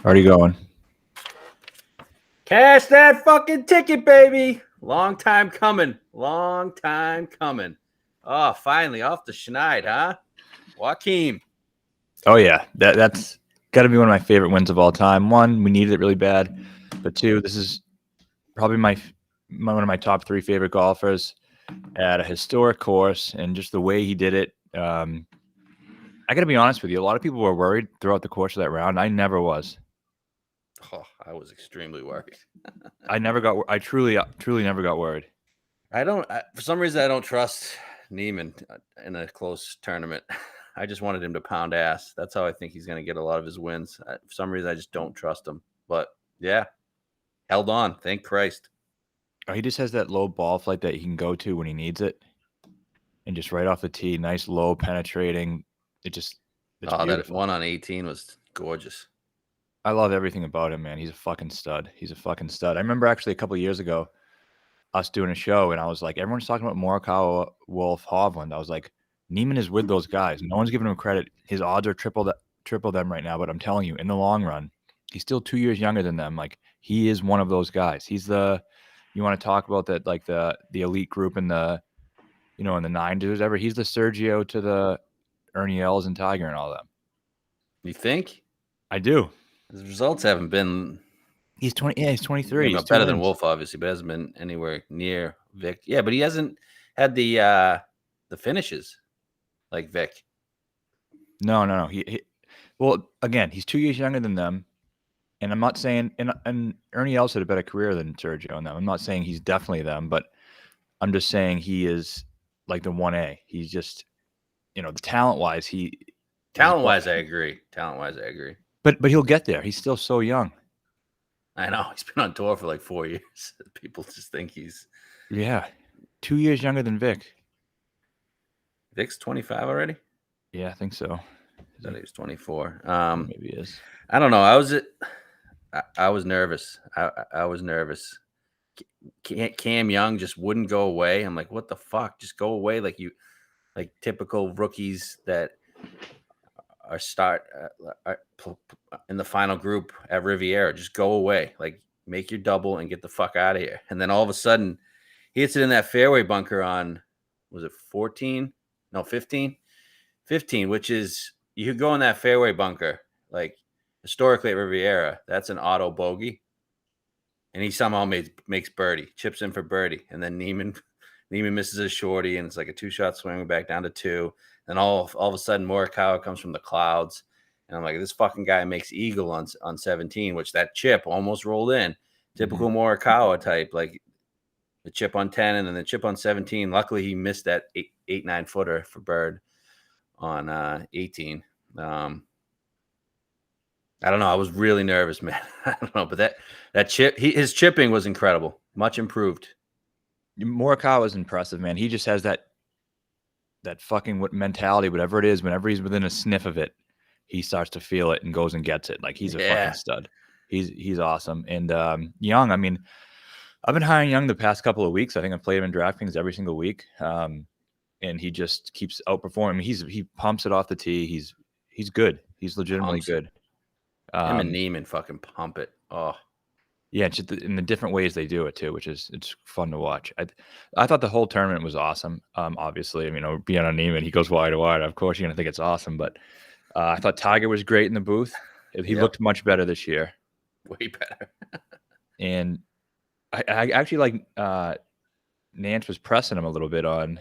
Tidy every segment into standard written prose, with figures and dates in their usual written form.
Already going. Cash that fucking ticket, baby. Long time coming. Long time coming. Oh, finally off the schneid, huh? Joaquin. Oh yeah, that's got to be one of my favorite wins of all time. One, we needed it really bad, but two, this is probably one of my top three favorite golfers at a historic course, and just the way he did it. I got to be honest with you. A lot of people were worried throughout the course of that round. I never was. Oh, I was extremely worried. I truly never got worried. For some reason, I don't trust Niemann in a close tournament. I just wanted him to pound ass. That's how I think he's going to get a lot of his wins. For some reason, I just don't trust him. But yeah, held on. Thank Christ. Oh, he just has that low ball flight that he can go to when he needs it, and just right off the tee, nice low penetrating. It's beautiful. That one on 18 was gorgeous. I love everything about him, man. He's a fucking stud. I remember actually a couple of years ago, us doing a show, and I was like, everyone's talking about Morikawa, Wolf, Hovland. I was like, Niemann is with those guys. No one's giving him credit. His odds are triple them right now. But I'm telling you, in the long run, he's still 2 years younger than them. Like, he is one of those guys. He's you want to talk about that, like the elite group in the, in the 90s, whatever. He's the Sergio to the Ernie Els and Tiger and all them. You think? I do. His results haven't been. He's 20. Yeah, he's 23. He's better than Wolf, obviously, but hasn't been anywhere near Vic. Yeah, but he hasn't had the finishes like Vic. No. Well, again, he's 2 years younger than them, and I'm not saying. And Ernie Els had a better career than Sergio and them. I'm not saying he's definitely them, but I'm just saying he is like the 1A. He's just, the talent-wise, Talent-wise, I agree. But he'll get there. He's still so young. I know. He's been on tour for like 4 years. People just think he's... Yeah. 2 years younger than Vic. Vic's 25 already? Yeah, I think so. I thought he was 24. Maybe he is. I don't know. I was nervous. I was nervous. Cam Young just wouldn't go away. I'm like, what the fuck? Just go away. Like typical rookies that are in the final group at Riviera. Just go away. Like, make your double and get the fuck out of here. And then all of a sudden, he hits it in that fairway bunker on, was it 14? No, 15? 15, which is, you could go in that fairway bunker, like, historically at Riviera, that's an auto bogey. And he somehow makes birdie, chips in for birdie. And then Niemann misses a shorty, and it's like a 2-shot swing back down to 2. And all of a sudden, Morikawa comes from the clouds. And I'm like, this fucking guy makes eagle on 17, which that chip almost rolled in. Typical Morikawa type, like the chip on 10 and then the chip on 17. Luckily, he missed that 8-9 footer for bird on 18. I don't know. I was really nervous, man. I don't know, but that chip, his chipping was incredible, much improved. Morikawa is impressive, man. He just has that fucking mentality, whatever it is. Whenever he's within a sniff of it, he starts to feel it and goes and gets it. Like, he's a fucking stud. He's awesome. And Young, I mean, I've been high on Young the past couple of weeks. I think I've played him in DraftKings every single week, and he just keeps outperforming. He pumps it off the tee. He's good. He's legitimately good. Him and Niemann fucking pump it. Oh, yeah, just in the different ways they do it too, which is, it's fun to watch. I thought the whole tournament was awesome. Obviously, I mean, being on Niemann, he goes wide to wide. Of course, you're gonna think it's awesome, but I thought Tiger was great in the booth. He looked much better this year. Way better. And I actually like Nance was pressing him a little bit on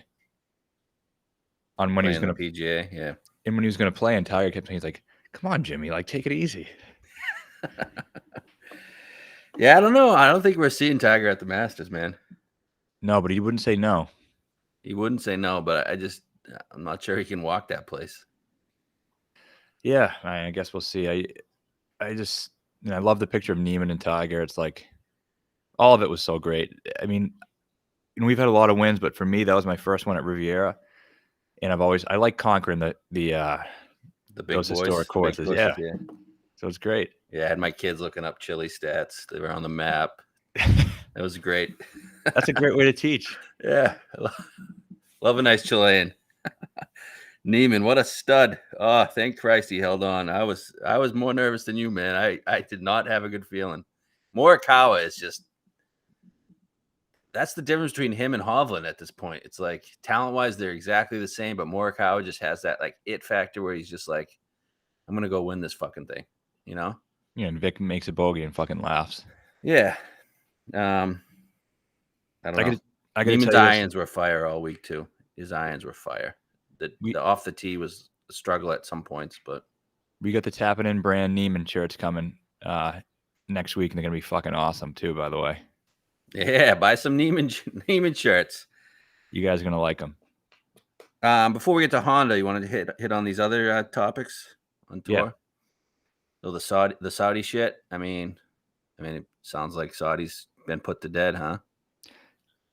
when he was going to PGA, yeah, and when he was going to play, and Tiger kept saying, he's like, "Come on, Jimmy, like, take it easy." Yeah, I don't know. I don't think we're seeing Tiger at the Masters, man. No, but he wouldn't say no. He wouldn't say no, but I'm not sure he can walk that place. Yeah, I guess we'll see. I just, I love the picture of Niemann and Tiger. It's like, all of it was so great. I mean, we've had a lot of wins, but for me, that was my first one at Riviera, and I like conquering the big those historic courses. Yeah. So it's great. Yeah, I had my kids looking up Chile stats. They were on the map. It was great. That's a great way to teach. Yeah. Love a nice Chilean. Niemann, what a stud. Oh, thank Christ he held on. I was more nervous than you, man. I did not have a good feeling. Morikawa is just, that's the difference between him and Hovland at this point. It's like talent-wise, they're exactly the same, but Morikawa just has that like it factor where he's just like, I'm gonna go win this fucking thing, you know? Yeah, and Vic makes a bogey and fucking laughs. Yeah. I don't know. I gotta Niemann's tell you this. irons were fire all week too. His irons were fire. The off the tee was a struggle at some points, but we got the Tapping In brand Niemann shirts coming next week, and they're gonna be fucking awesome too, by the way. Yeah, buy some Niemann shirts. You guys are gonna like them. Before we get to Honda, you wanted to hit on these other topics on tour? Yeah. So the Saudi shit. I mean, it sounds like Saudi's been put to dead, huh?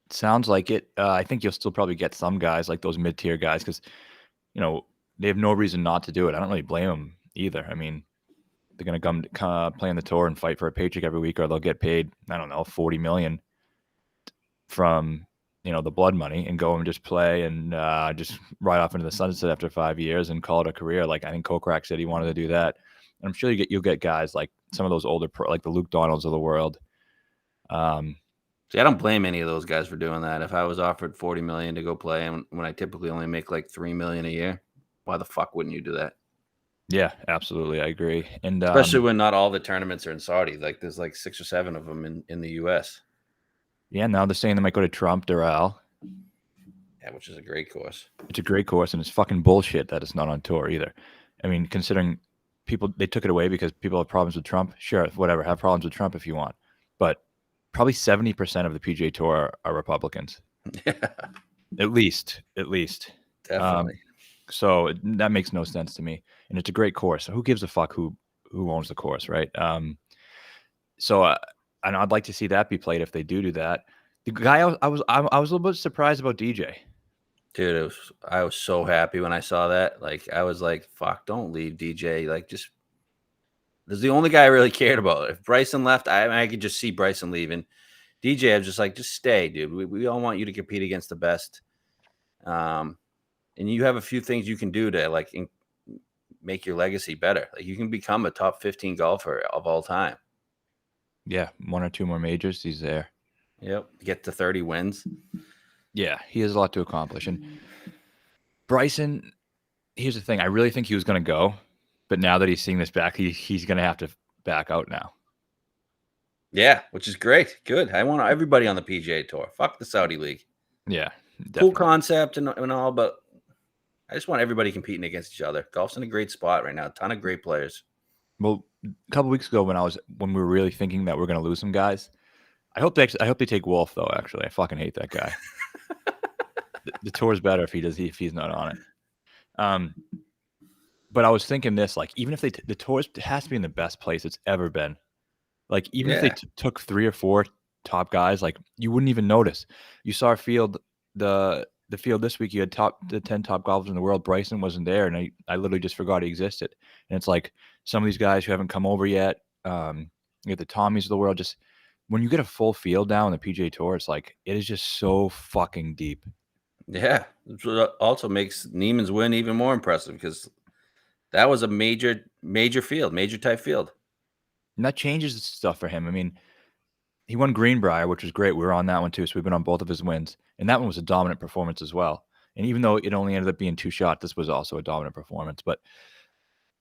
Sounds like it. I think you'll still probably get some guys like those mid-tier guys because, you know, they have no reason not to do it. I don't really blame them either. I mean, they're going to come play on the tour and fight for a paycheck every week, or they'll get paid, I don't know, $40 million from, you know, the blood money and go and just play and just ride off into the sunset after 5 years and call it a career. Like I think Kokrak said he wanted to do that. And I'm sure you'll get guys like some of those older like the Luke Donalds of the world. See, I don't blame any of those guys for doing that. If I was offered $40 million to go play, and when I typically only make like $3 million a year, why the fuck wouldn't you do that? Yeah, absolutely, I agree. And especially when not all the tournaments are in Saudi. Like there's like 6 or 7 of them in the U.S. Yeah, now they're saying they might go to Trump, Doral. Yeah, which is a great course. It's a great course, and it's fucking bullshit that it's not on tour either. I mean, considering they took it away because people have problems with Trump. Sure, whatever, have problems with Trump if you want, but probably 70% of the PGA Tour are Republicans. Yeah. At least. Definitely. So that makes no sense to me. And it's a great course. So who gives a fuck who owns the course, right? And I'd like to see that be played if they do that. The guy I was a little bit surprised about DJ. Dude, I was so happy when I saw that. Like I was like, fuck, don't leave DJ. Like just this is the only guy I really cared about. If Bryson left, I could just see Bryson leaving. DJ, I was just like, just stay, dude. We all want you to compete against the best. And you have a few things you can do to like make your legacy better. Like you can become a top 15 golfer of all time. Yeah, 1 or 2 more majors, he's there. Yep, get to 30 wins. Yeah, he has a lot to accomplish. And Bryson, here's the thing. I really think he was going to go. But now that he's seeing this back, he's going to have to back out now. Yeah, which is great. Good. I want everybody on the PGA Tour. Fuck the Saudi League. Yeah, definitely. Cool concept and all, but I just want everybody competing against each other. Golf's in a great spot right now. A ton of great players. Well, a couple weeks ago when we were really thinking that we're going to lose some guys, I hope they take Wolf though. Actually, I fucking hate that guy. the tour's better if he's not on it. But I was thinking this, like, even if the tour has to be in the best place it's ever been. Like, even if they took 3 or 4 top guys, like, you wouldn't even notice. You saw our field, the field this week, you had the 10 top golfers in the world. Bryson wasn't there, and I literally just forgot he existed. And it's like some of these guys who haven't come over yet, you get the Tommies of the world. Just when you get a full field down on the PGA Tour, it's like it is just so fucking deep. Yeah, it also makes Niemann's win even more impressive because that was a major field, major type field. And that changes stuff for him. I mean, he won Greenbrier, which was great. We were on that one too, so we've been on both of his wins. And that one was a dominant performance as well. And even though it only ended up being 2 shots, this was also a dominant performance. But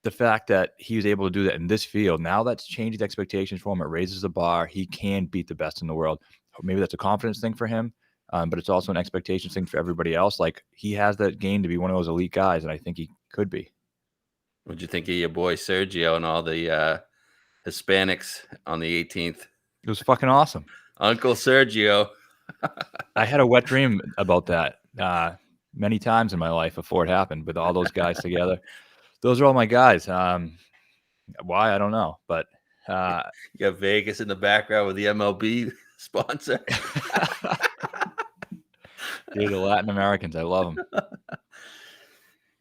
the fact that he was able to do that in this field, now that's changed expectations for him. It raises the bar. He can beat the best in the world. Maybe that's a confidence thing for him, but it's also an expectation thing for everybody else. Like, he has that game to be one of those elite guys, and I think he could be. What'd you think of your boy Sergio and all the Hispanics on the 18th? It was fucking awesome. Uncle Sergio. I had a wet dream about that many times in my life before it happened with all those guys together. Those are all my guys. Why? I don't know. But you got Vegas in the background with the MLB sponsor. Dude, the Latin Americans, I love them.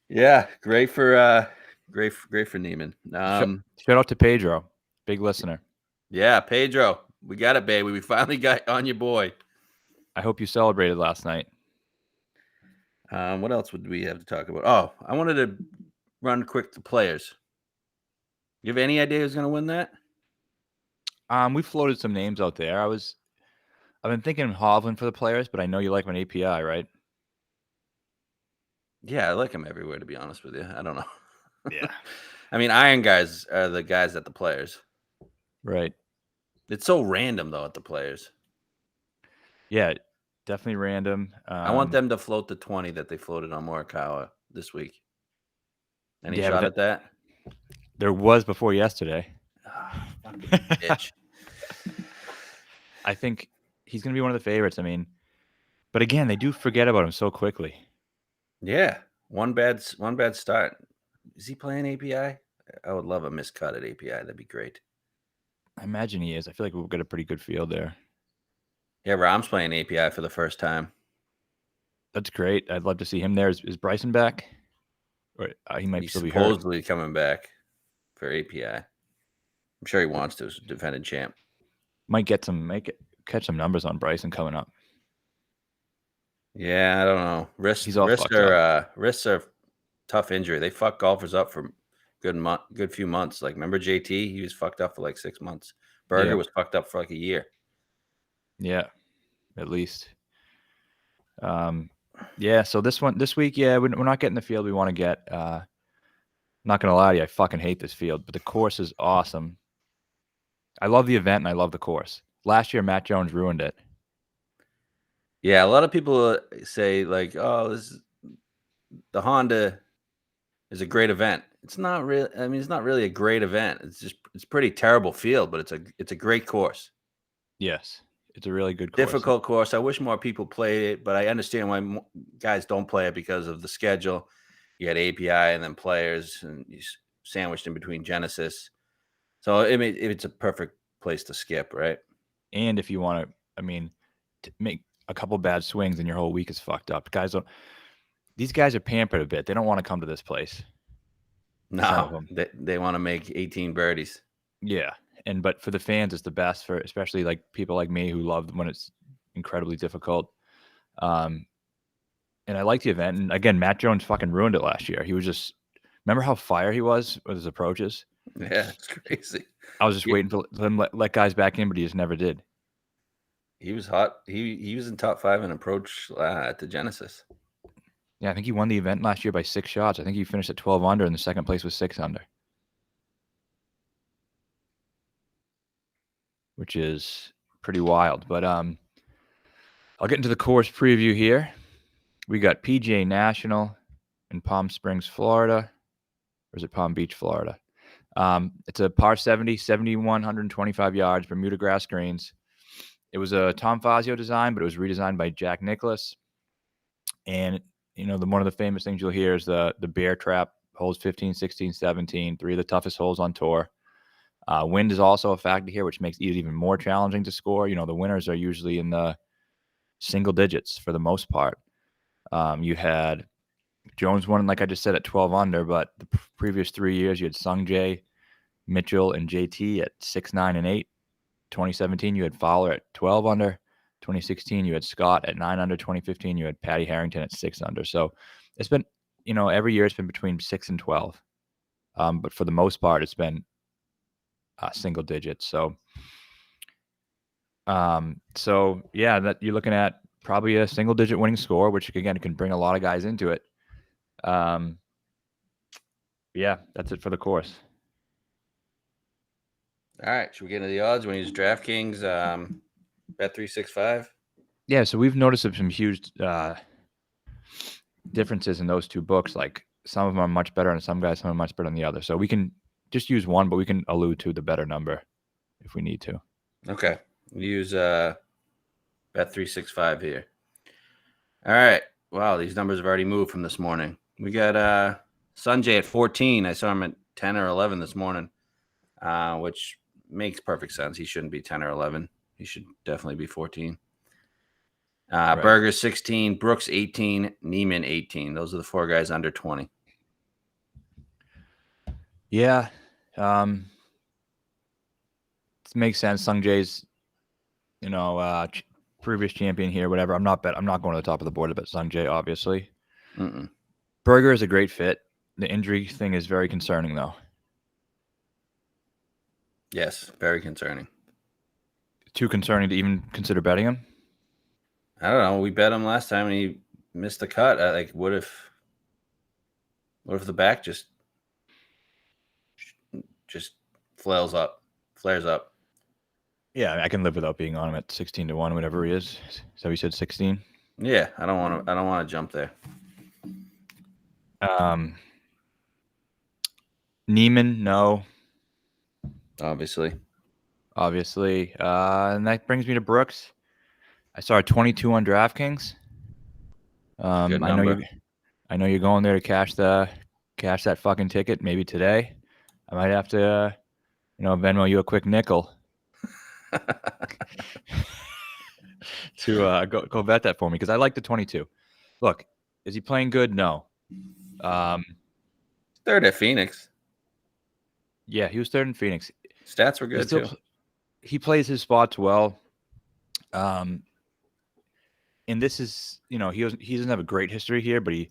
Yeah, great for Niemann. Shout out to Pedro, big listener. Yeah, Pedro, we got it, baby. We finally got on your boy. I hope you celebrated last night. What else would we have to talk about? Oh, I wanted to run quick the players. You have any idea who's going to win that? We floated some names out there. I've been thinking Hovland for the players, but I know you like an API, right? Yeah, I like him everywhere, to be honest with you. I don't know. Yeah. I mean, Iron guys are the guys at the players. Right. It's so random, though, at the players. Yeah, definitely random. I want them to float the 20 that they floated on Morikawa this week. Any Yeah, shot at that? There was before yesterday. Fucking bitch. I think he's going to be one of the favorites. I mean, but again, they do forget about him so quickly. Yeah, one bad start. Is he playing API? I would love a miscut at API. That'd be great. I imagine he is. I feel like we'll get a pretty good field there. Yeah, Rahm's playing API for the first time. That's great. I'd love to see him there. Is Bryson back? Or he might He's still be hurt. supposedly coming back for API. I'm sure he wants to as a defending champ. Might catch some numbers on Bryson coming up. Yeah, I don't know. He's all fucked up. Wrists are tough injury. They fuck golfers up for good few months. Like, remember JT? He was fucked up for like 6 months. Berger was fucked up for like a year. Yeah, at least. Yeah. So this week, yeah, we're not getting the field we want to get. Not gonna lie to you, I fucking hate this field, but the course is awesome. I love the event and I love the course. Last year, Matt Jones ruined it. Yeah, a lot of people say like, "Oh, the Honda is a great event." It's not really. I mean, it's not really a great event. It's a pretty terrible field, but it's a great course. Yes, it's a really good course. Difficult course. I wish more people played it, but I understand why guys don't play it because of the schedule. You had API and then players, and you sandwiched in between Genesis. So it's a perfect place to skip, right? And if you want to make a couple bad swings and your whole week is fucked up. These guys are pampered a bit. They don't want to come to this place. No, they want to make 18 birdies. Yeah. But for the fans, it's the best for especially like people like me who love when it's incredibly difficult. And I like the event. And again, Matt Jones fucking ruined it last year. He was just remember how fire he was with his approaches? Yeah, it's crazy. I was just waiting for him to let guys back in, but he just never did. He was hot. He was in top 5 in approach at the Genesis. Yeah, I think he won the event last year by 6 shots. I think he finished at 12 under, and the second place was 6 under. Which is pretty wild. But I'll get into the course preview here. We got PGA National in Palm Springs, Florida. Or is it Palm Beach, Florida? It's a par 70, 7,125 yards, Bermuda grass greens. It was a Tom Fazio design, but it was redesigned by Jack Nicklaus. And, one of the famous things you'll hear is the bear trap, holes 15, 16, 17, 3 of the toughest holes on tour. Wind is also a factor here, which makes it even more challenging to score. The winners are usually in the single digits for the most part. You had Jones won, like I just said, at 12 under, but the previous 3 years you had Sungjae, Mitchell, and JT at 6, 9, and 8. 2017 you had Fowler at 12 under. 2016 you had Scott at 9 under. 2015 you had Patty Harrington at 6 under. So it's been, every year it's been between 6 and 12. But for the most part it's been single digits. So yeah, that you're looking at probably a single digit winning score, which again can bring a lot of guys into it. Yeah, that's it for the course. All right, should we get into the odds? When you use DraftKings, Bet365? Yeah, so we've noticed some huge differences in those two books. Like some of them are much better on some guys, some are much better on the other. So we can just use one, but we can allude to the better number if we need to. Okay, use Bet365 here. All right. Wow, these numbers have already moved from this morning. We got Sungjae at 14. I saw him at 10 or 11 this morning, which makes perfect sense. He shouldn't be 10 or 11. He should definitely be 14. Right. Berger 16, Brooks 18, Niemann 18. Those are the 4 guys under 20. Yeah. It makes sense. Sungjae's, previous champion here, whatever. I'm not going to the top of the board about Sungjae, obviously. Mm-mm. Berger is a great fit. The injury thing is very concerning, though. Yes, very concerning. Too concerning to even consider betting him. I don't know. We bet him last time and he missed the cut. Like, what if the back just flares up? Yeah, I can live without being on him at 16-1, whatever he is. So he said 16. Yeah, I don't want to jump there. Niemann, no. Obviously. And that brings me to Brooks. I saw a 22 on DraftKings. Good I number. know you're going there to cash that fucking ticket maybe today. I might have to, Venmo you a quick nickel to go bet that for me because I like the 22. Look, is he playing good? No. Third at Phoenix. Yeah, he was third in Phoenix. Stats were good too. He plays his spots well. And this is, he doesn't have a great history here, but he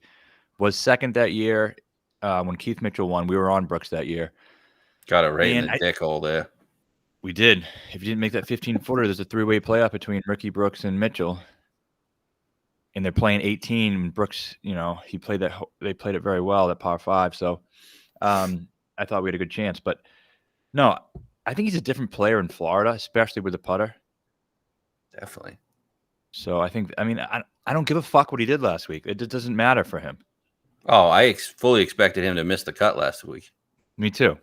was second that year when Keith Mitchell won. We were on Brooks that year. Got it right in the dick hole there. We did. If you didn't make that 15-footer, there's a three-way playoff between Ricky, Brooks, and Mitchell. And they're playing 18. And Brooks, he played that. They played it very well, that par 5. So I thought we had a good chance. But no, I think he's a different player in Florida, especially with the putter. Definitely. So I don't give a fuck what he did last week. It doesn't matter for him. Oh, I fully expected him to miss the cut last week. Me too.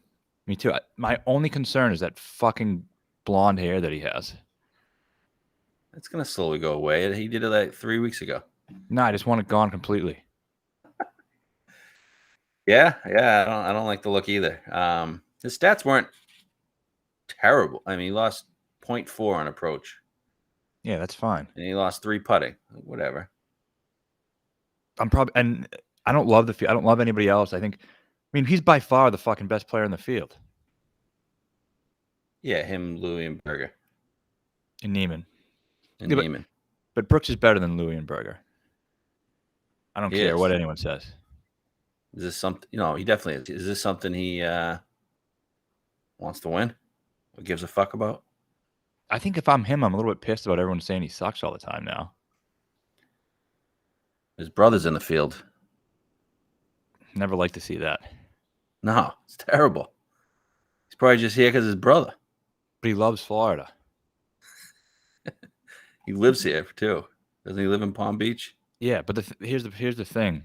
My only concern is that fucking blonde hair that he has. It's going to slowly go away. He did it like 3 weeks ago. No, I just want it gone completely. Yeah. I don't like the look either. His stats weren't terrible. I mean, he lost 0.4 on approach. Yeah, that's fine. And he lost 3 putting. Whatever. I don't love I don't love anybody else. He's by far the fucking best player in the field. Yeah, him, Louis, and Berger. And Niemann. Niemann. But Brooks is better than Louis and Berger. I don't care what anyone says. Is this something? He definitely is. Is this something he wants to win? What gives a fuck about? I think if I'm him, I'm a little bit pissed about everyone saying he sucks all the time now. His brother's in the field. Never like to see that. No, it's terrible. He's probably just here because his brother. But he loves Florida. He lives here too. Doesn't he live in Palm Beach? Yeah, but here's the thing.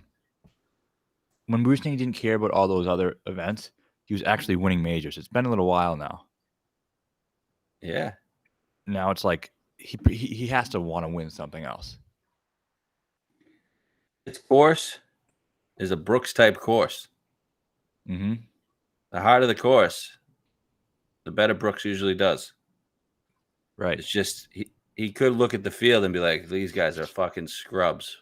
When we were saying he didn't care about all those other events, he was actually winning majors. It's been a little while now. Yeah. Now it's like he has to want to win something else. Its course is a Brooks type course. Mm-hmm. The harder the course, the better Brooks usually does. Right. It's just he could look at the field and be like, these guys are fucking scrubs.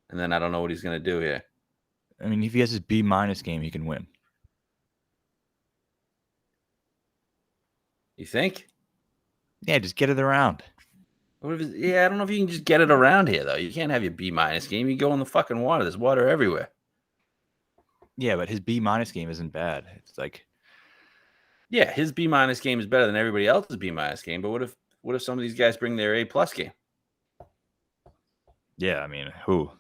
And then I don't know what he's going to do here. I mean, if he has his B- game, he can win. You think? Yeah, just get it around. I don't know if you can just get it around here, though. You can't have your B- game. You go in the fucking water. There's water everywhere. Yeah, but his B- game isn't bad. It's like... Yeah, his B- game is better than everybody else's B- game. But what if some of these guys bring their A+ game? Yeah, I mean, who?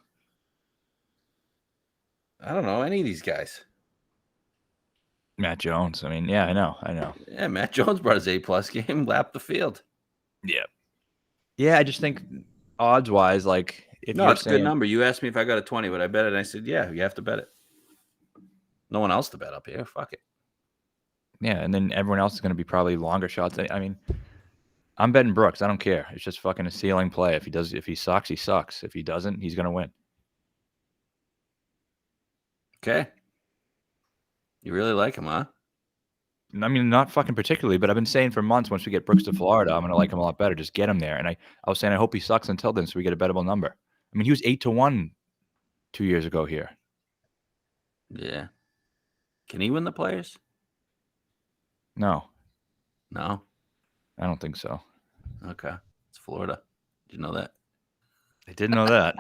I don't know. Any of these guys. Matt Jones. I mean, yeah, I know. Yeah, Matt Jones brought his A+ game, lapped the field. Yeah. Yeah, I just think odds-wise, like... It's a good number. You asked me if I got a 20, would I bet it? And I said, yeah, you have to bet it. No one else to bet up here. Fuck it. Yeah, and then everyone else is going to be probably longer shots. I mean, I'm betting Brooks. I don't care. It's just fucking a ceiling play. If he sucks, he sucks. If he doesn't, he's going to win. Okay. You really like him, huh? I mean, not fucking particularly, but I've been saying for months, once we get Brooks to Florida, I'm going to like him a lot better. Just get him there. And I was saying, I hope he sucks until then so we get a bettable number. I mean, he was 8-1 2 years ago here. Yeah. Can he win the Players? No. No? I don't think so. Okay. It's Florida. Did you know that? I didn't know that.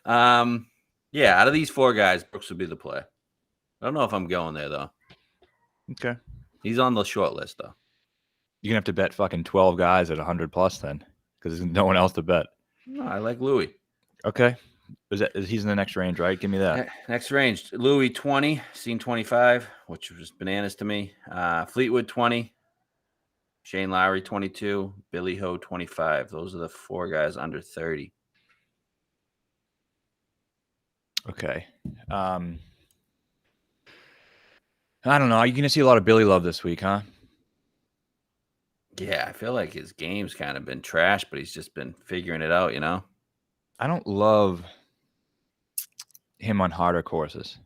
Yeah, out of these 4 guys, Brooks would be the play. I don't know if I'm going there though. Okay. He's on the short list though. You're gonna have to bet fucking 12 guys at 100 plus then, because there's no one else to bet. No, I like Louis. Okay. He's in the next range, right? Give me that. Next range, Louis 20, Scene 25, which was bananas to me. Fleetwood 20, Shane Lowry 22, Billy Ho 25. Those are the 4 guys under 30. Okay. I don't know. You're gonna see a lot of Billy Love this week, huh? Yeah, I feel like his game's kind of been trash, but he's just been figuring it out, you know? I don't love him on harder courses.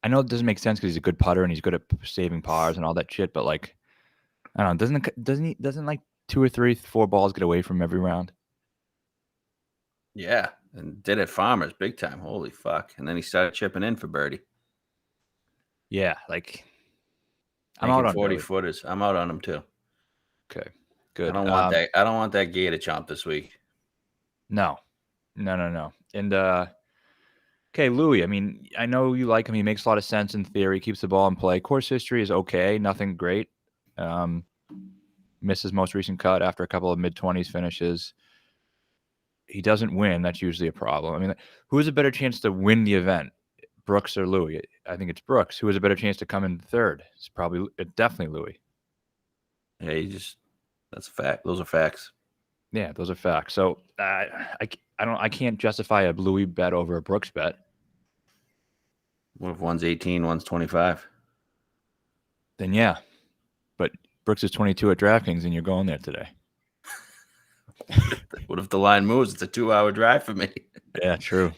I know it doesn't make sense because he's a good putter and he's good at saving pars and all that shit, but like, I don't know. Doesn't like 2 or 3, 4 balls get away from him every round? Yeah, and did it Farmers big time. Holy fuck. And then he started chipping in for birdie. Yeah, like I'm Making out on 40 Billy. footers. I'm out on him too. Okay, good. I don't want that. I don't want that Gator chomp this week. No. And okay, Louis. I mean, I know you like him. He makes a lot of sense in theory. Keeps the ball in play. Course history is okay. Nothing great. Missed his most recent cut after a couple of mid-20s finishes. He doesn't win. That's usually a problem. I mean, who has a better chance to win the event, Brooks or Louis? I think it's Brooks. Who has a better chance to come in third? It's definitely Louis. Yeah, that's a fact. Those are facts. Yeah, those are facts. So I can't justify a Louis bet over a Brooks bet. What if one's 18, one's 25? Then yeah, but Brooks is 22 at DraftKings, and you're going there today. What if the line moves? It's a 2-hour drive for me. Yeah, true.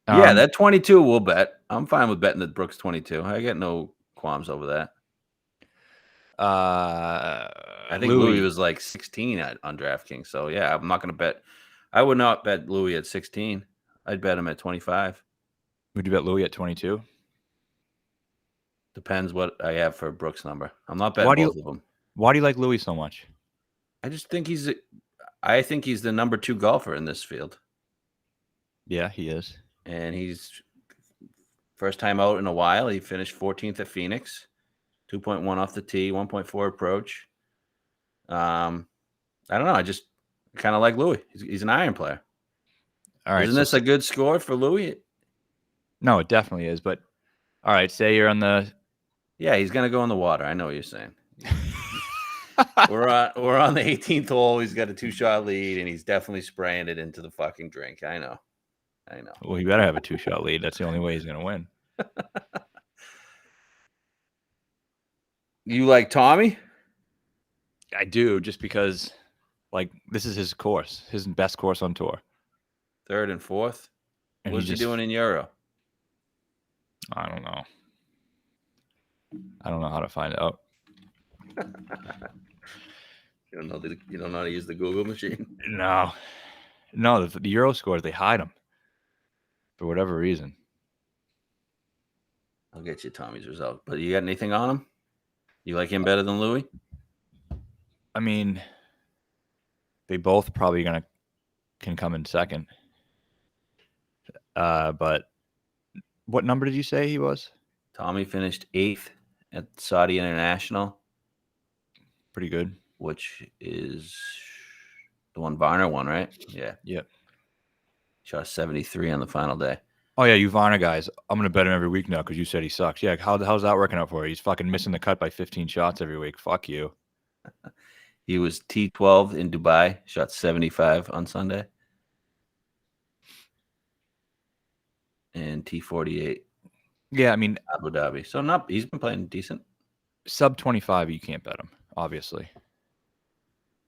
Yeah, that 22 we'll bet. I'm fine with betting that Brooks 22. I get no qualms over that. I think Louis was like 16 on DraftKings. So yeah, I'm not going to bet. I would not bet Louis at 16. I'd bet him at 25. Would you bet Louis at 22? Depends what I have for Brooks' number. I'm not betting both of them. Why do you like Louis so much? I just think I think he's the number 2 golfer in this field. Yeah, he is. And he's first time out in a while. He finished 14th at Phoenix, 2.1 off the tee, 1.4 approach. I don't know. I just kind of like Louis. He's an iron player. All right. Isn't this a good score for Louis? No, it definitely is. But all right, say you're on the. Yeah, he's gonna go in the water. I know what you're saying. We're on the 18th hole. He's got a 2-shot lead, and he's definitely spraying it into the fucking drink. I know. Well, he better have a 2-shot lead. That's the only way he's gonna win. You like Tommy? I do, just because, like, this is his course, his best course on tour. 3rd and 4th. And what's he doing in Euro? I don't know. I don't know how to find out. You don't know how to use the Google machine? No, the Euro scores, they hide them for whatever reason. I'll get you Tommy's result. But you got anything on him? You like him better than Louis? I mean, they both probably can come in second. But what number did you say he was? Tommy finished 8th at Saudi International. Pretty good. Which is the one Varner won, right? Yeah. Yep. Shot 73 on the final day. Oh, yeah, you Varner guys. I'm going to bet him every week now because you said he sucks. Yeah, how's that working out for you? He's fucking missing the cut by 15 shots every week. Fuck you. He was T12 in Dubai, shot 75 on Sunday. And T48. Yeah, I mean, Abu Dhabi. So he's been playing decent. Sub 25, you can't bet him, obviously.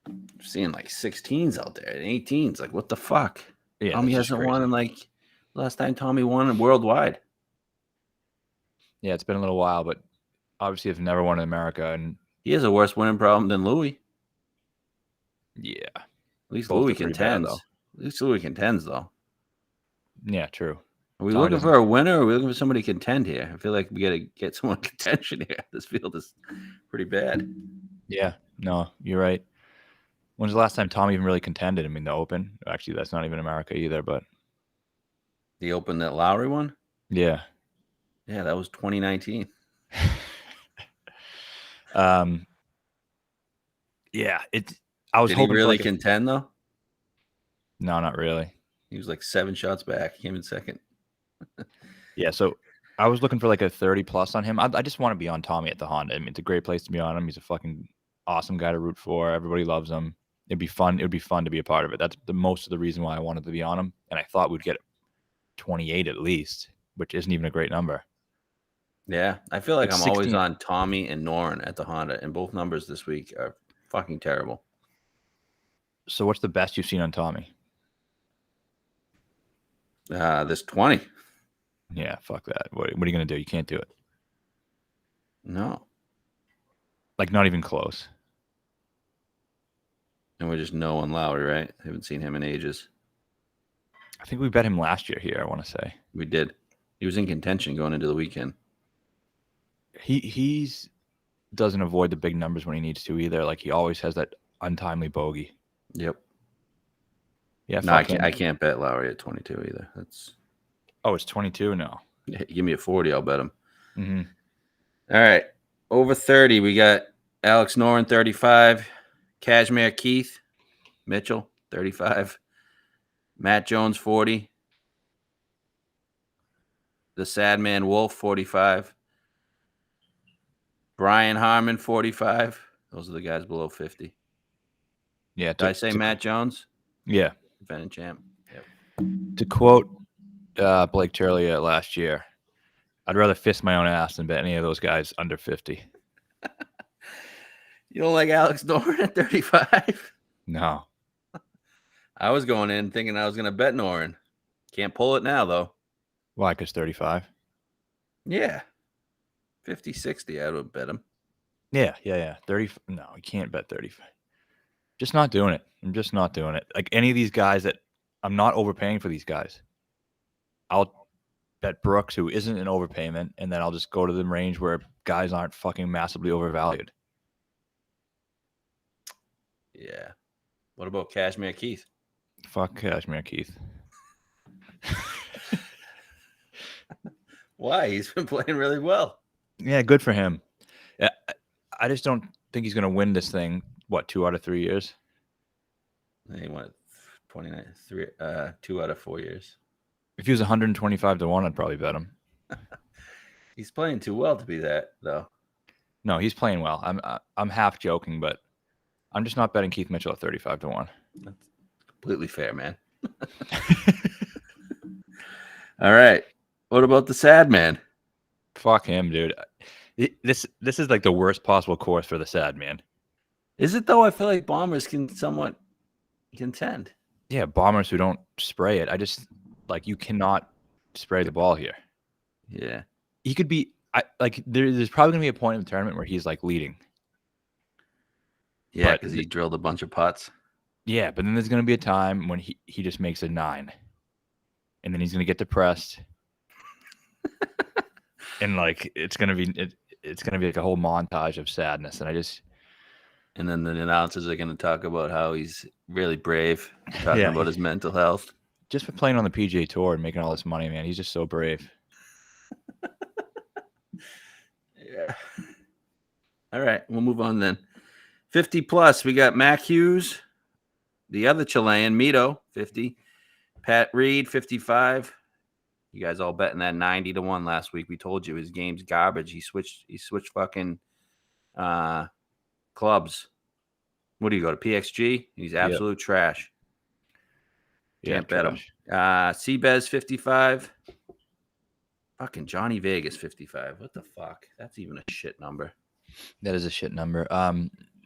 I'm seeing like 16s out there and 18s. Like, what the fuck? Yeah, Tommy hasn't won in like last time Tommy won worldwide. Yeah, it's been a little while, but obviously have never won in America. And he has a worse winning problem than Louis. Yeah. At least Louis contends, though. Yeah, true. Are we looking for a winner or are we looking for somebody to contend here? I feel like we got to get someone contention here. This field is pretty bad. Yeah, no, you're right. When's the last time Tom even really contended? I mean, the Open. Actually, that's not even America either. But The Open that Lowry won? yeah. Yeah, that was 2019. Yeah, I was Did he hoping really for contend though? No, not really. He was like 7 shots back. He came in second. Yeah, so I was looking for like a 30 plus on him. I just want to be on Tommy at the Honda. I mean, it's a great place to be on him. He's a fucking awesome guy to root for. Everybody loves him. It'd be fun. It would be fun to be a part of it. That's the most of the reason why I wanted to be on him. And I thought we'd get 28 at least, which isn't even a great number. Yeah, I feel like I'm 16. always on Tommy and Noren at the Honda, and both numbers this week are fucking terrible. So what's the best you've seen on Tommy? This 20. Yeah, fuck that. What are you going to do? You can't do it. No. Like, not even close. And we're just no on Lowry, right? Haven't seen him in ages. I think we bet him last year here, I want to say. We did. He was in contention going into the weekend. He's doesn't avoid the big numbers when he needs to either. Like, he always has that untimely bogey. Yep. Yeah, No, I can't bet Lowry at 22 either. That's. Oh, it's 22 now. Give me a 40, I'll bet him. Mm-hmm. All right. Over 30, we got Alex Noren, 35. Kashmir Keith Mitchell, 35. Matt Jones, 40. The Sad Man Wolf, 45. Brian Harmon, 45. Those are the guys below 50. Yeah. Did I say Matt Jones? Yeah. Defending champ. Yep. To quote Blake Turley last year, I'd rather fist my own ass than bet any of those guys under 50. You don't like Alex Noren at 35? No. I was going in thinking I was going to bet Noren. Can't pull it now, though. Why? Because 35? Yeah. 50, 60, I would bet him. Yeah. 30. No, you can't bet 35. Just not doing it. I'm just not doing it. Like, any of these guys that I'm not overpaying for these guys. I'll bet Brooks, who isn't an overpayment, and then I'll just go to the range where guys aren't fucking massively overvalued. Yeah. What about Kashmir Keith? Fuck Kashmir Keith. Why? He's been playing really well. Yeah, good for him. Yeah, I just don't think he's going to win this thing. What, 2 out of 3 years? He won 29, 2 out of 4 years. If he was 125 to 1, I'd probably bet him. He's playing too well to be that, though. No, he's playing well. I'm half joking, but I'm just not betting Keith Mitchell at 35 to 1. That's completely fair, man. All right. What about the Sad Man? Fuck him, dude. This is like the worst possible course for the Sad Man. Is it, though? I feel like Bombers can somewhat contend. Yeah, bombers who don't spray it. I just, like, you cannot spray the ball here. Yeah. He could be, there's probably going to be a point in the tournament where he's, like, leading. Yeah, because he drilled a bunch of putts. Yeah, but then there's going to be a time when he just makes a 9. And then he's going to get depressed. And, like, it's going to be like a whole montage of sadness. And then the announcers are going to talk about how he's really brave, talking about his mental health. Just for playing on the PGA Tour and making all this money, man, he's just so brave. Yeah. All right, we'll move on then. 50 plus, we got Mac Hughes, the other Chilean, Mito, 50. Pat Reed, 55. You guys all betting that 90 to 1 last week. We told you his game's garbage. He switched fucking clubs. What do you go to PXG? He's absolute trash. Can't bet him. Seabez 55. Fucking Johnny Vegas 55. What the fuck? That's even a shit number. That is a shit number.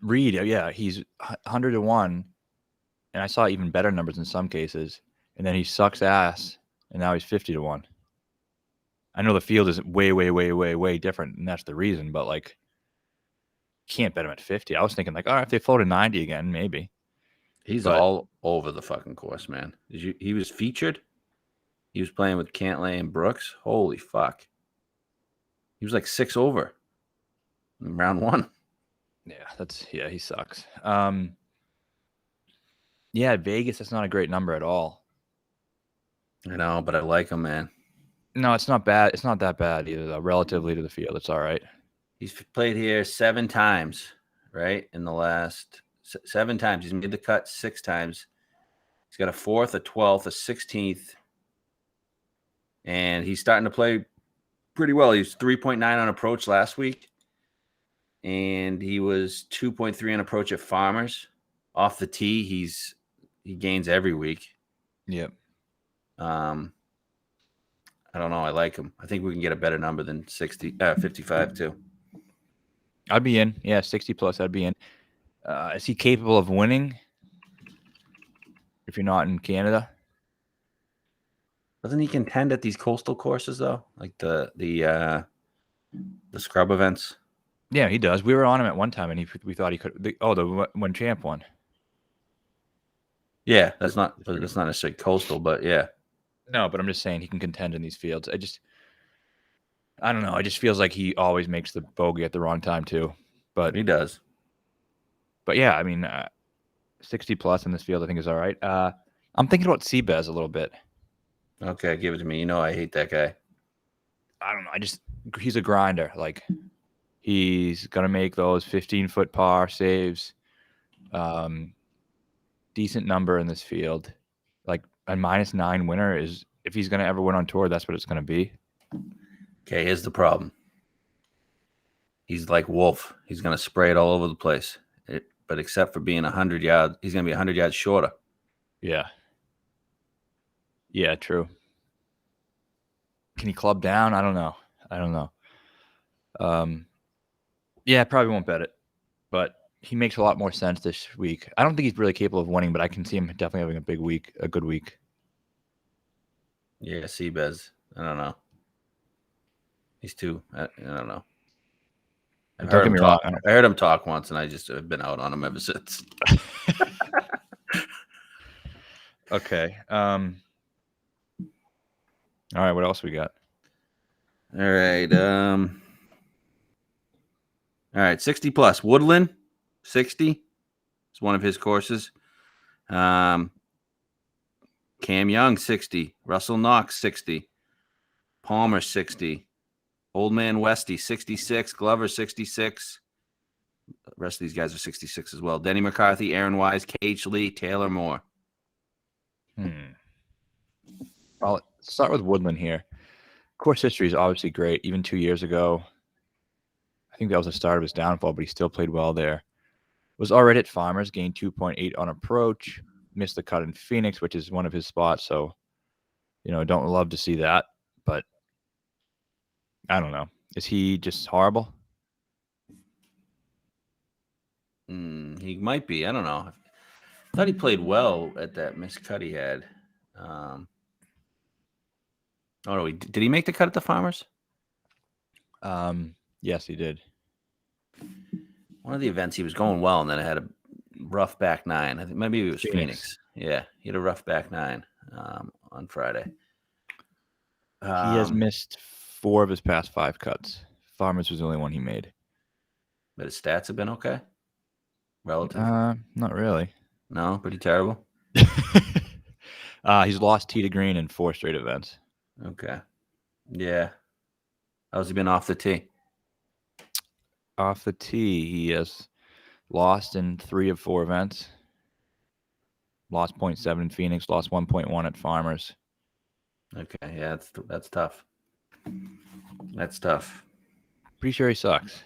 Reed, yeah, he's 100 to 1, and I saw even better numbers in some cases. And then he sucks ass, and now he's 50 to 1. I know the field is way, way, way, way, way different, and that's the reason. But, like, can't bet him at 50. I was thinking, like, all right, if they float a 90 again, maybe. He's all over the fucking course, man. He was featured. He was playing with Cantlay and Brooks. Holy fuck. He was like 6 over in round 1. Yeah, he sucks. Yeah, Vegas, that's not a great number at all. I know, but I like him, man. No, it's not bad. It's not that bad either, though. Relatively to the field, it's all right. He's played here 7 times, right? In the last 7 times. He's made the cut 6 times. He's got a 4th, a 12th, a 16th. And he's starting to play pretty well. He was 3.9 on approach last week. And he was 2.3 on approach at Farmers. Off the tee, he gains every week. Yep. I don't know. I like him. I think we can get a better number than 55 too. I'd be in. Yeah, 60 plus, I'd be in. Is he capable of winning if you're not in Canada? Doesn't he contend at these coastal courses though? Like the scrub events? Yeah, he does. We were on him at one time, and we thought he could. The when Champ won. Yeah, that's not necessarily coastal, but yeah. No, but I'm just saying he can contend in these fields. I don't know. It just feels like he always makes the bogey at the wrong time too. But He does. But yeah, I mean, 60 plus in this field, I think is all right. I'm thinking about Seabez a little bit. Okay, give it to me. You know I hate that guy. I don't know. He's a grinder. Like he's gonna make those 15-foot par saves. Decent number in this field. Like a -9 winner is, if he's gonna ever win on tour, that's what it's gonna be. Okay, here's the problem. He's like Wolf. He's going to spray it all over the place. But except for being 100 yards, he's going to be 100 yards shorter. Yeah. Yeah, true. Can he club down? I don't know. Yeah, I probably won't bet it. But he makes a lot more sense this week. I don't think he's really capable of winning, but I can see him definitely having a good week. Yeah, Seabez. I don't know. He's too. I don't know. I heard him talk once, and I just have been out on him ever since. Okay. All right. What else we got? All right. All right. 60 plus. Woodland, 60. It's one of his courses. Cam Young, 60. Russell Knox, 60. Palmer, 60. Old Man Westy, 66. Glover, 66. The rest of these guys are 66 as well. Denny McCarthy, Aaron Wise, Cage Lee, Taylor Moore. I'll start with Woodland here. Course history is obviously great. Even 2 years ago, I think that was the start of his downfall, but he still played well there. Was already at Farmers, gained 2.8 on approach, missed the cut in Phoenix, which is one of his spots. So, don't love to see that, but I don't know. Is he just horrible? He might be. I don't know. I thought he played well at that missed cut he had. Oh no, did he make the cut at the Farmers? Yes, he did. One of the events he was going well, and then it had a rough back 9. I think maybe it was Phoenix. Yeah, he had a rough back 9 on Friday. He has missed 4 of his past 5 cuts. Farmers was the only one he made. But his stats have been okay? Relative? Not really. No, pretty terrible. He's lost tee to green in 4 straight events. Okay. Yeah. How's he been off the tee? Off the tee, he has lost in 3 of 4 events. Lost 0.7 in Phoenix, lost 1.1 at Farmers. Okay, yeah, that's tough. That's tough. Pretty sure he sucks.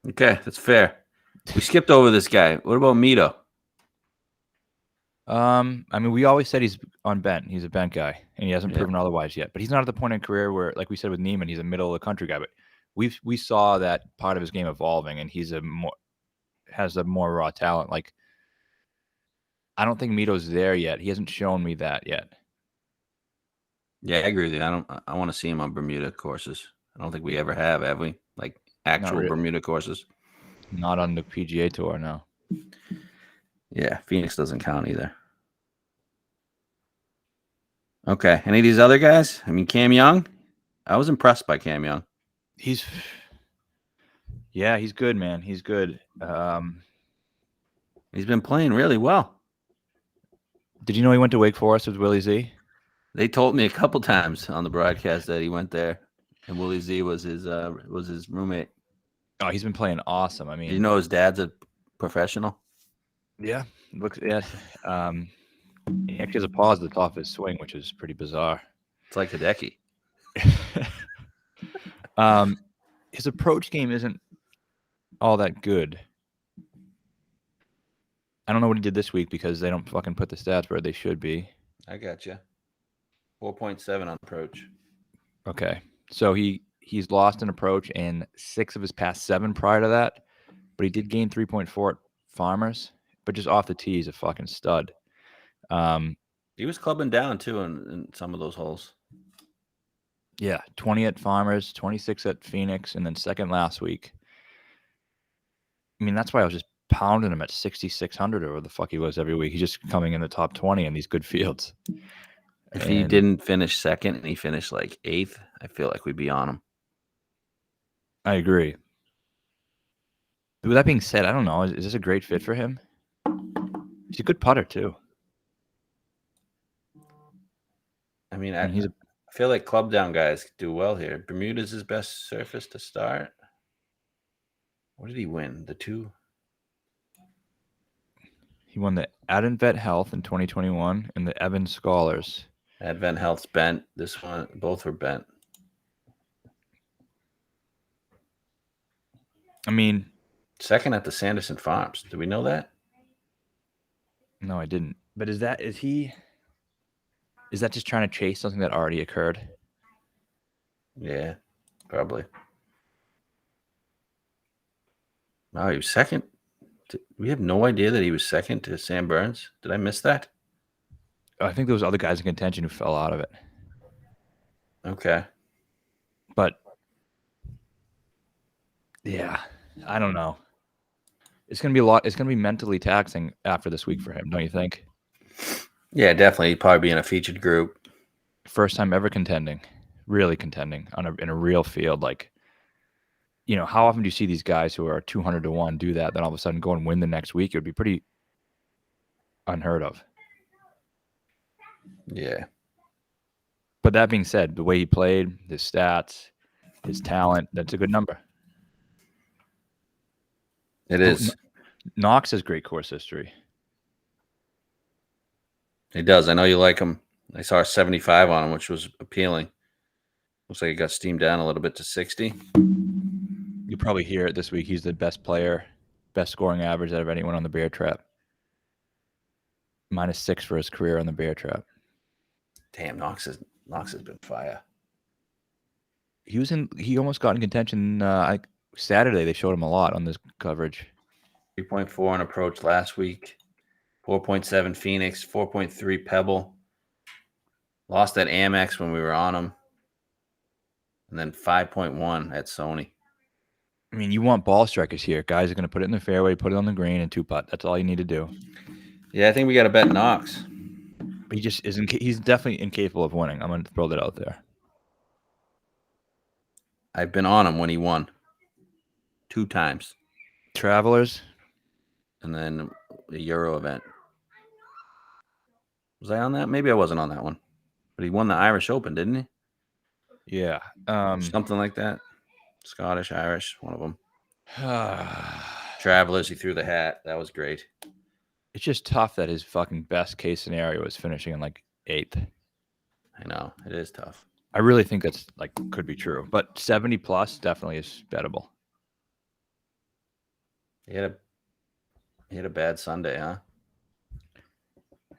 Okay, that's fair. We skipped over this guy. What about Mito? I mean, we always said he's on bent. He's a bent guy, and he hasn't proven otherwise yet. But he's not at the point in career where, like we said with Niemann, he's a middle of the country guy. But we saw that part of his game evolving, and he's has a more raw talent. Like, I don't think Mito's there yet. He hasn't shown me that yet. Yeah, I agree with you. I want to see him on Bermuda courses. I don't think we ever have we? Like actual really. Bermuda courses. Not on the PGA Tour, no. Yeah, Phoenix doesn't count either. Okay, any of these other guys? I mean, Cam Young. I was impressed by Cam Young. He's good, man. He's good. He's been playing really well. Did you know he went to Wake Forest with Willie Z? They told me a couple times on the broadcast that he went there, and Willie Z was his roommate. Oh, he's been playing awesome. I mean, Do you know his dad's a professional? yeah, looks he actually has a pause at the top of his swing, which is pretty bizarre. It's like Hideki. His approach game isn't all that good. I don't know what he did this week because they don't fucking put the stats where they should be. I got you. 4.7 on approach. Okay, so he's lost an approach in 6 of his past 7 prior to that, but he did gain 3.4 at Farmers, but just off the tee, he's a fucking stud. He was clubbing down too in some of those holes. Yeah, 20 at Farmers, 26 at Phoenix, and then second last week. I mean, that's why I was just pounding him at 6,600 or whatever the fuck he was every week. He's just coming in the top 20 in these good fields. If he didn't finish second and he finished like 8th, I feel like we'd be on him. I agree. With that being said, I don't know. Is this a great fit for him? He's a good putter too. I mean, I feel like club down guys do well here. Bermuda's his best surface to start. What did he win? The 2? He won the Advent Health in 2021 and the Evans Scholars. Advent Health's bent. This one, both were bent. I mean, second at the Sanderson Farms. Do we know that? No, I didn't. But is that just trying to chase something that already occurred? Yeah, probably. Wow, he was second. We have no idea that he was second to Sam Burns. Did I miss that? I think there was other guys in contention who fell out of it. Okay. But yeah, I don't know. It's gonna be a lot. It's gonna be mentally taxing after this week for him, don't you think? Yeah, definitely. He'd probably be in a featured group. First time ever contending, really contending in a real field. Like, you know, how often do you see these guys who are 200 to 1 do that, then all of a sudden go and win the next week? It would be pretty unheard of. Yeah. But that being said, the way he played, his stats, his talent, that's a good number. It is. Knox has great course history. He does. I know you like him. I saw a 75 on him, which was appealing. Looks like he got steamed down a little bit to 60. You'll probably hear it this week. He's the best player, best scoring average out of anyone on the Bear Trap. -6 for his career on the Bear Trap. Damn, Knox has been fire. He almost got in contention. Saturday they showed him a lot on this coverage. 3.4 on approach last week. 4.7 Phoenix. 4.3 Pebble. Lost at Amex when we were on him. And then 5.1 at Sony. I mean, you want ball strikers here. Guys are going to put it in the fairway, put it on the green, and 2-putt. That's all you need to do. Yeah, I think we got to bet Knox. But he just isn't. He's definitely incapable of winning. I'm going to throw that out there. I've been on him when he won 2 times. Travelers. And then the Euro event. Was I on that? Maybe I wasn't on that one. But he won the Irish Open, didn't he? Yeah. Something like that. Scottish, Irish, one of them. Travelers, he threw the hat. That was great. It's just tough that his fucking best case scenario is finishing in like 8th. I know. It is tough. I really think that's like could be true. But 70 plus definitely is bettable. He had a bad Sunday, huh?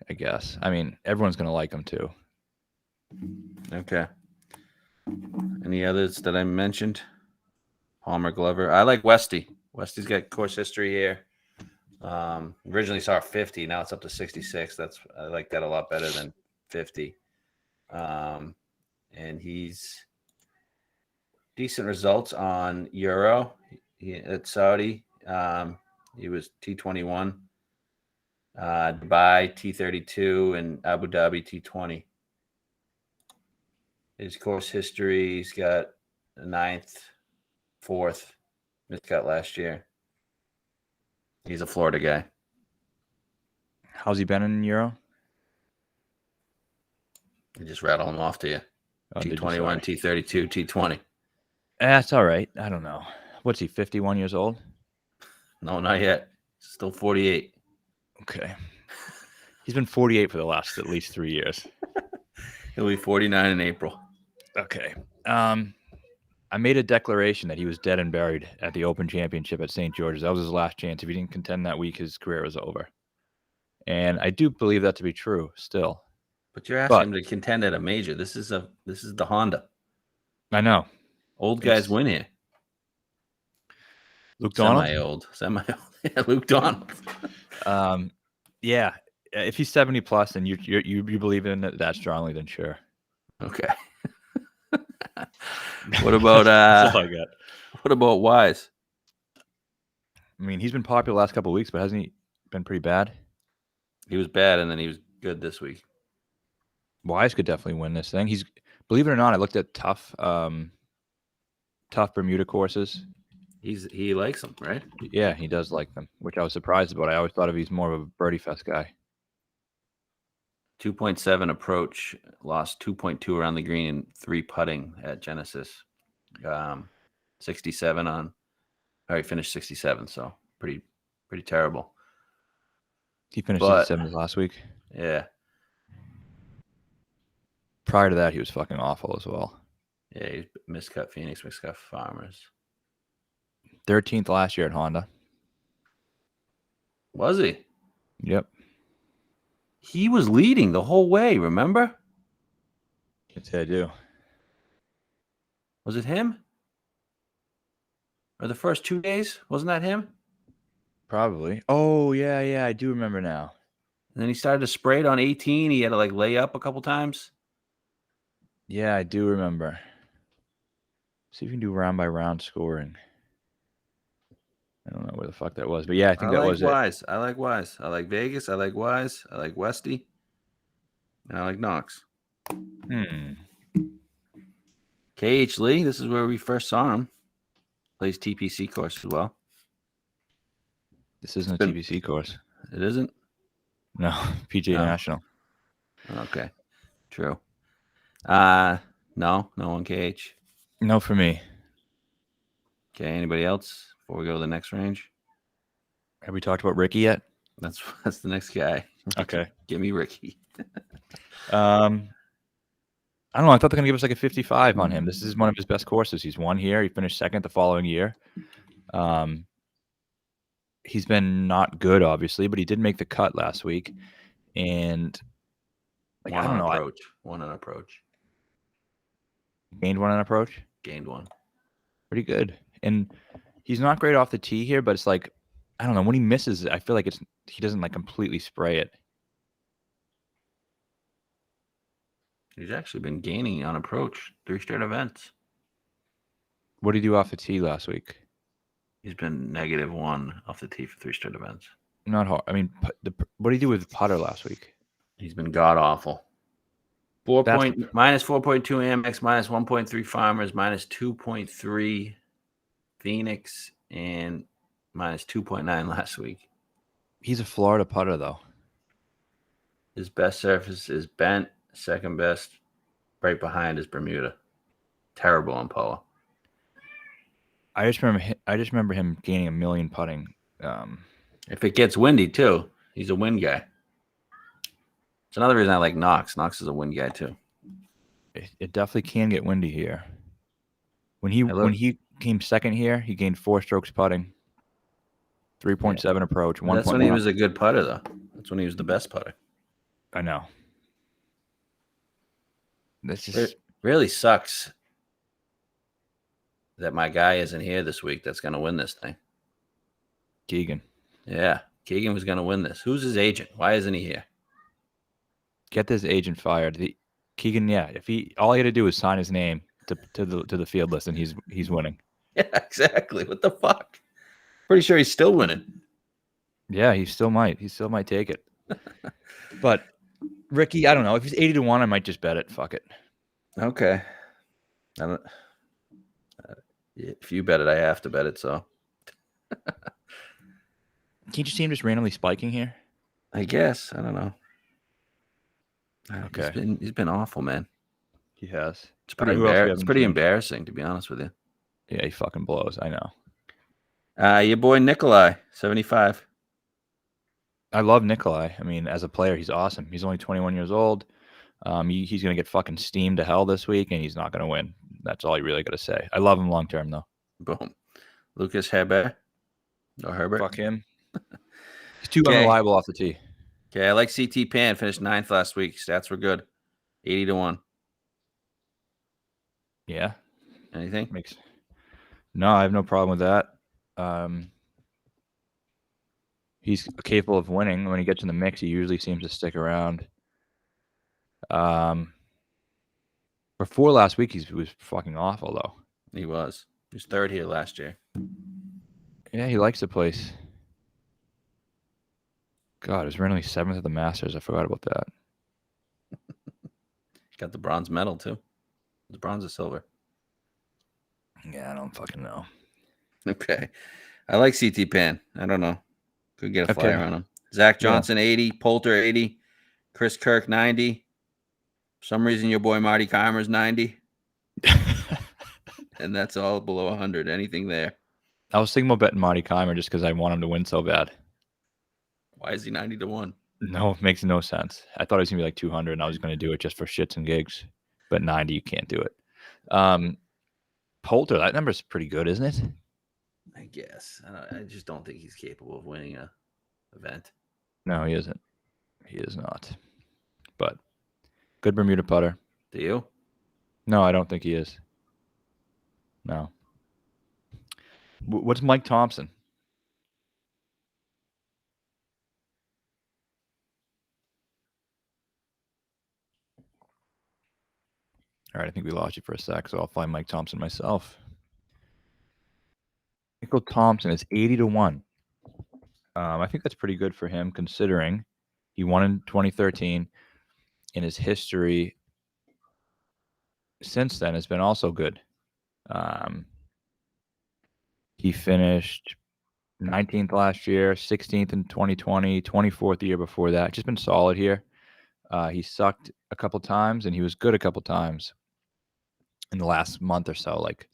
I guess. I mean, everyone's going to like him too. Okay. Any others that I mentioned? Palmer, Glover. I like Westy. Westy's got course history here. Originally saw 50. Now it's up to 66. I like that a lot better than 50. And he's decent results on Euro. At Saudi, he was T21. Dubai T32 and Abu Dhabi T20. His course history, he's got a 9th, 4th, miscut last year. He's a Florida guy. How's he been in Euro? I just rattle them off to you. Oh, did you? T21, Sorry. T32, T20. That's all right. I don't know. What's he, 51 years old? No, not yet. Still 48. Okay. He's been 48 for the last at least 3 years. He'll be 49 in April. Okay. I made a declaration that he was dead and buried at the Open Championship at St. George's. That was his last chance. If he didn't contend that week, his career was over. And I do believe that to be true still. But you're asking him to contend at a major. This is the Honda. I know. Old guys win here. Luke Donald? Semi-old. Yeah, Luke Donald. Yeah. If he's 70 plus and you believe in it that strongly, then sure. Okay. What about That's all I got. What about Wise? I mean, he's been popular the last couple of weeks, but hasn't he been pretty bad? He was bad, and then he was good this week. Wise could definitely win this thing. He's, believe it or not, I looked at tough Bermuda courses. He likes them, right? Yeah, he does like them, which I was surprised about. I always thought of he's more of a birdie fest guy. 2.7 approach, lost 2.2 around the green and 3 putting at Genesis. 67 on. He finished 67, so pretty terrible. He finished 67 last week. Yeah. Prior to that, he was fucking awful as well. Yeah, he miscut Phoenix, miscut Farmers. 13th last year at Honda. Was he? Yep. He was leading the whole way, remember? Yes, I do. Was it him? Or the first 2 days? Wasn't that him? Probably. Oh, yeah, I do remember now. And then he started to spray it on 18. He had to lay up a couple times. Yeah, I do remember. See if you can do round by round scoring. I don't know where the fuck that was, but yeah, I think that was Wise. it. I like Wise. I like Vegas. I like Wise. I like Westy. And I like Knox. KH Lee, this is where we first saw him. Plays TPC course as well. This isn't a TPC course. It isn't? No, PGA National. Okay, true. No on KH. No for me. Okay, anybody else before we go to the next range? Have we talked about Ricky yet? That's the next guy. Okay. Give me Ricky. I don't know. I thought they're going to give us like a 55 on him. This is one of his best courses. He's won here. He finished second the following year. He's been not good, obviously, but he did make the cut last week. And I don't know. One on approach. Gained one on approach? Gained one. Pretty good. And he's not great off the tee here, but it's like, I don't know. When he misses, I feel like he doesn't completely spray it. He's actually been gaining on approach 3 straight events. What did he do off the tee last week? He's been -1 off the tee for 3 straight events. Not hard. I mean, what did he do with the putter last week? He's been god awful. -4.2 Amex, -1.3 Farmers, -2.3 Phoenix, and -2.9 last week. He's a Florida putter, though. His best surface is bent. Second best, right behind, is Bermuda. Terrible on Poa. I just remember him gaining a million putting. If it gets windy too, he's a wind guy. It's another reason I like Knox. Knox is a wind guy too. It definitely can get windy here. When he came second here, he gained 4 strokes putting, 3.7 approach. That's when he was a good putter, though. That's when he was the best putter. I know. It really sucks that my guy isn't here this week that's going to win this thing. Keegan. Yeah, Keegan was going to win this. Who's his agent? Why isn't he here? Get this agent fired. Keegan, yeah. If all he had to do was sign his name to the field list, and he's winning. Yeah, exactly. What the fuck? Pretty sure he's still winning. Yeah, he still might. He still might take it. But Ricky, I don't know. If he's 80-1, I might just bet it. Fuck it. Okay. I don't. If you bet it, I have to bet it. So. Can't you see him just randomly spiking here? I guess. I don't know. Okay. He's been awful, man. He has. It's All pretty right, who else we It's haven't pretty seen? embarrassing, to be honest with you. Yeah, he fucking blows. I know. Your boy Nikolai, 75. I love Nikolai. I mean, as a player, he's awesome. He's only 21 years old. He's going to get fucking steamed to hell this week, and he's not going to win. That's all you really got to say. I love him long term, though. Boom. Lucas Herbert. Or Herbert. Fuck him. He's too Okay. unreliable off the tee. Okay, I like CT Pan. Finished 9th last week. Stats were good. 80-1. Yeah. Anything? No, I have no problem with that. He's capable of winning. When he gets in the mix, he usually seems to stick around. Before last week, he was fucking awful, though. He was. He was 3rd here last year. Yeah, he likes the place. God, he was randomly 7th at the Masters. I forgot about that. Got the bronze medal, too. The bronze or silver? Yeah, I don't fucking know. Okay. I like CT Pan. I don't know. Could get a flyer Okay. on him. Zach Johnson, 80. Poulter, 80. Chris Kirk, 90. For some reason, your boy Marty Keimer's 90. And that's all below 100. Anything there? I was thinking about betting Marty Keimer just because I want him to win so bad. Why is he 90-1? No, it makes no sense. I thought it was going to be like 200, and I was going to do it just for shits and gigs. But 90, you can't do it. Poulter, that number's pretty good, isn't it? I guess. I just don't think he's capable of winning a event. No, he isn't. He is not. But good Bermuda putter. Do you? No, I don't think he is. No. What's Mike Thompson? All right, I think we lost you for a sec, so I'll find Mike Thompson myself. Michael Thompson is 80-1. I think that's pretty good for him, considering he won in 2013. In his history since then has been also good. He finished 19th last year, 16th in 2020, 24th the year before that. Just been solid here. He sucked a couple times, and he was good a couple times in the last month or so. Like,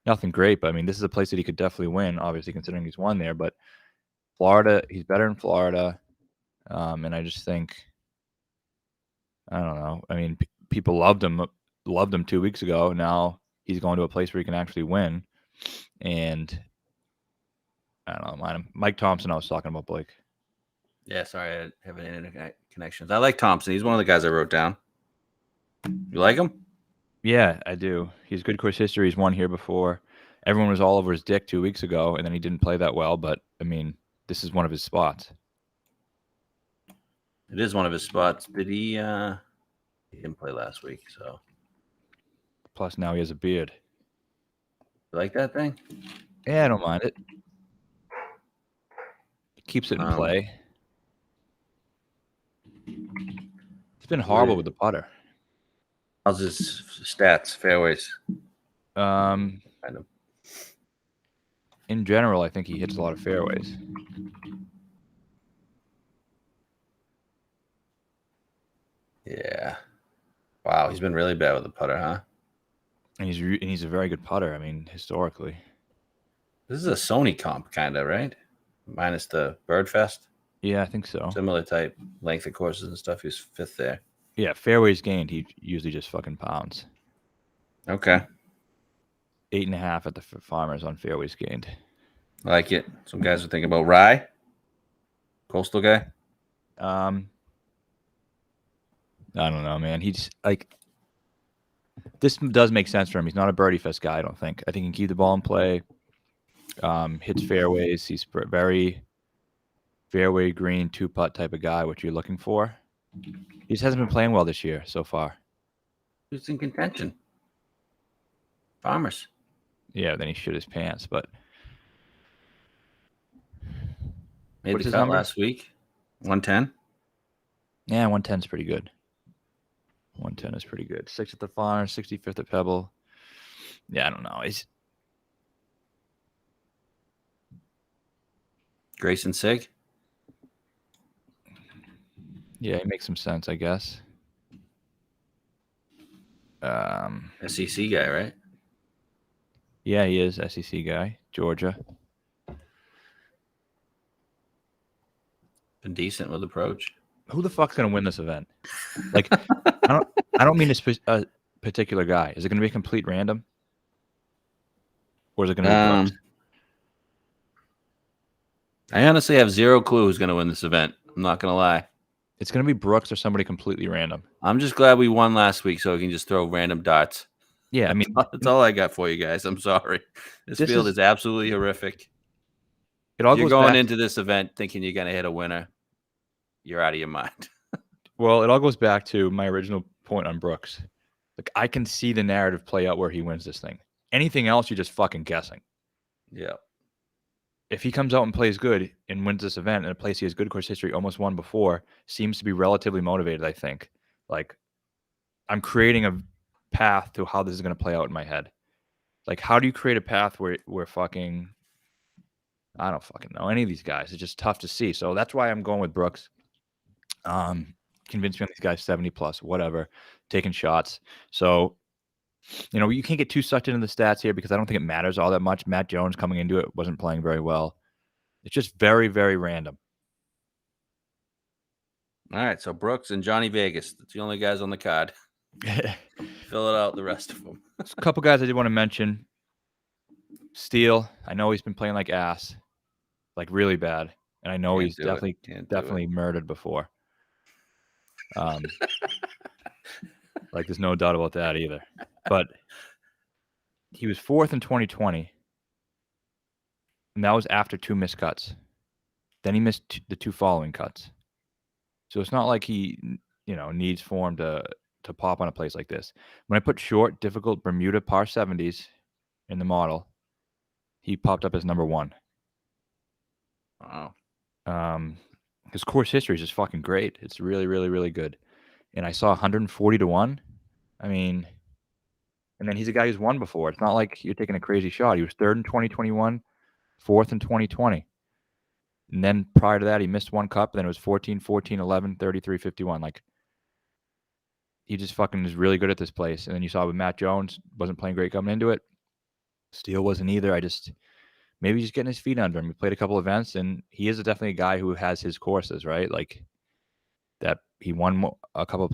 nothing great, but I mean, this is a place that he could definitely win, obviously, considering he's won there. But Florida, he's better in Florida. And I just think, I don't know. I mean, people loved him 2 weeks ago. Now he's going to a place where he can actually win. And I don't know, Mike Thompson, I was talking about, Blake. Yeah, sorry, I have an internet connections. I like Thompson. He's one of the guys I wrote down. You like him? Yeah, I do. He's good course history. He's won here before. Everyone was all over his dick 2 weeks ago, and then he didn't play that well. But, I mean, this is one of his spots. It is one of his spots. Did he didn't play last week, so. Plus, now he has a beard. You like that thing? Yeah, I don't mind it. Keeps it in play. It's been horrible with the putter. How's his stats, fairways? Kind of. In general, I think he hits a lot of fairways. Yeah. Wow, he's been really bad with the putter, huh? And he's a very good putter. I mean, historically. This is a Sony comp, kind of, right? Minus the Birdfest. Yeah, I think so. Similar type length of courses and stuff. He's 5th there. Yeah, fairways gained. He usually just fucking pounds. Okay. 8.5 at the Farmers on fairways gained. I like it. Some guys are thinking about Rye. Coastal guy. I don't know, man. He's like, this does make sense for him. He's not a birdie fest guy, I don't think. I think he can keep the ball in play. Hits fairways. He's very fairway green 2-putt type of guy, which you're looking for. He just hasn't been playing well this year so far. He's in contention. Farmers. Yeah, then he shit his pants, but Made the cut last week. 110. Yeah, 110 is pretty good. 110 is pretty good. 6th at the Farm, 65th at Pebble. Yeah, I don't know. He's Grayson Sig. Yeah, he makes some sense, I guess. SEC guy, right? Yeah, he is SEC guy, Georgia. Been decent with approach. Who the fuck's gonna win this event? Like, I don't mean a particular guy. Is it gonna be a complete random, or is it gonna be Brooks? I honestly have zero clue who's going to win this event. I'm not going to lie. It's gonna be Brooks or somebody completely random. I'm just glad we won last week, so we can just throw random darts. Yeah, I mean, that's all I got for you guys. I'm sorry. This field is absolutely horrific. It all You're goes going back into this event thinking you're going to hit a winner. You're out of your mind. Well, it all goes back to my original point on Brooks. Like, I can see the narrative play out where he wins this thing. Anything else, you're just fucking guessing. Yeah. If he comes out and plays good and wins this event in a place he has good course history, almost won before, seems to be relatively motivated, I think. Like, I'm creating a path to how this is going to play out in my head. Like, how do you create a path where fucking, I don't fucking know any of these guys. It's just tough to see. So that's why I'm going with Brooks. Convinced me on these guys 70 plus, whatever, taking shots. So, you can't get too sucked into the stats here because I don't think it matters all that much. Matt Jones coming into it wasn't playing very well. It's just very, very random. All right, so Brooks and Johnny Vegas. That's the only guys on the card. Fill it out, the rest of them. A couple guys I did want to mention. Steele, I know he's been playing like ass, like really bad. And I know he's definitely murdered before. Like there's no doubt about that either. But he was 4th in 2020. And that was after 2 missed cuts. Then he missed the 2 following cuts. So it's not like he, needs form to pop on a place like this. When I put short, difficult Bermuda par 70s in the model, he popped up as number 1. Wow. His course history is just fucking great. It's really, really, really good. And I saw 140 to 1. I mean, and then he's a guy who's won before. It's not like you're taking a crazy shot. He was 3rd in 2021, 4th in 2020. And then prior to that, he missed 1 cup. Then it was 14, 14, 11, 33, 51. Like, he just fucking is really good at this place. And then you saw with Matt Jones, wasn't playing great coming into it. Steele wasn't either. Maybe just getting his feet under him. He played a couple events, and he is definitely a guy who has his courses, right? Like, that he won a couple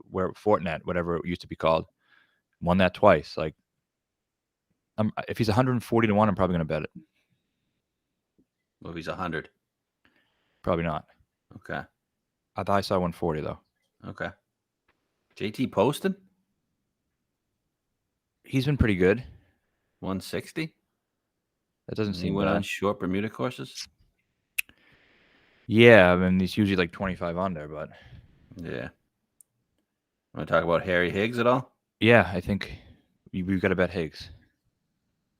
where Fortinet, whatever it used to be called, won that twice. Like, if he's 140 to 1, I'm probably going to bet it. Well, if he's 100. Probably not. Okay. I thought I saw 140 though. Okay. JT Poston? He's been pretty good. 160? That doesn't seem went bad. On short Bermuda courses? Yeah, I mean, he's usually like 25 under, but. Yeah. Want to talk about Harry Higgs at all? Yeah, I think we've got to bet Higgs.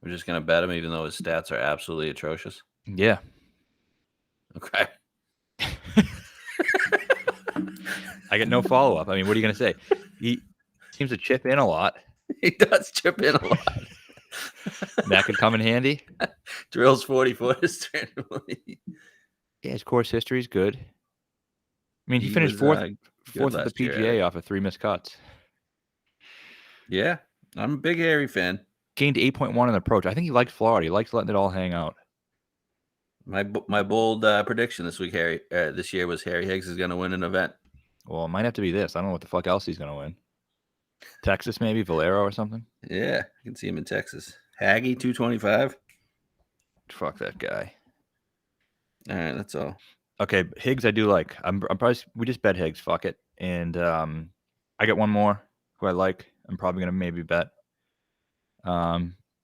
We're just going to bet him even though his stats are absolutely atrocious? Yeah. Okay. I get no follow-up. I mean, what are you going to say? He seems to chip in a lot. He does chip in a lot. That could come in handy. Drills 40-footers. Yeah, his course history is good. I mean, he finished fourth at the PGA off of 3 missed cuts. Yeah, I'm a big Harry fan. Gained 8.1 in approach. I think he liked Florida. He likes letting it all hang out. My bold prediction this year was Harry Higgs is going to win an event. Well, it might have to be this. I don't know what the fuck else he's going to win. Texas, maybe Valero or something. Yeah, you can see him in Texas. Haggy 225. Fuck that guy. All right, that's all. Okay, Higgs, I do like. We just bet Higgs. Fuck it. And I get one more who I like. I'm probably gonna maybe bet.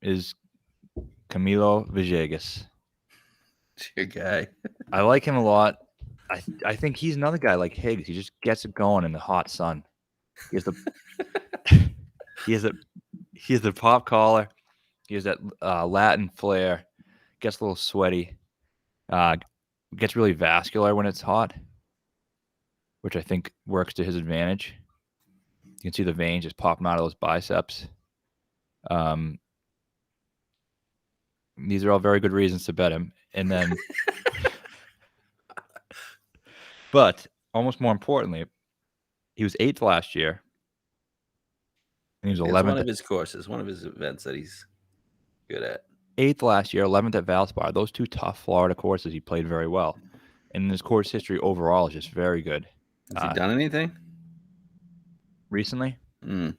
Is Camilo Villegas. It's your guy. I like him a lot. I think he's another guy like Higgs. He just gets it going in the hot sun. He has the he has the pop collar. He has that Latin flair. Gets a little sweaty. Gets really vascular when it's hot, which I think works to his advantage. You can see the veins just popping out of those biceps. These are all very good reasons to bet him. And then, but almost more importantly, he was 8th last year. And he was It's one 11th, of his courses, one of his events that he's good at. 8th last year, 11th at Valspar. Those two tough Florida courses, he played very well. And his course history overall is just very good. Has he done anything Recently? Mm.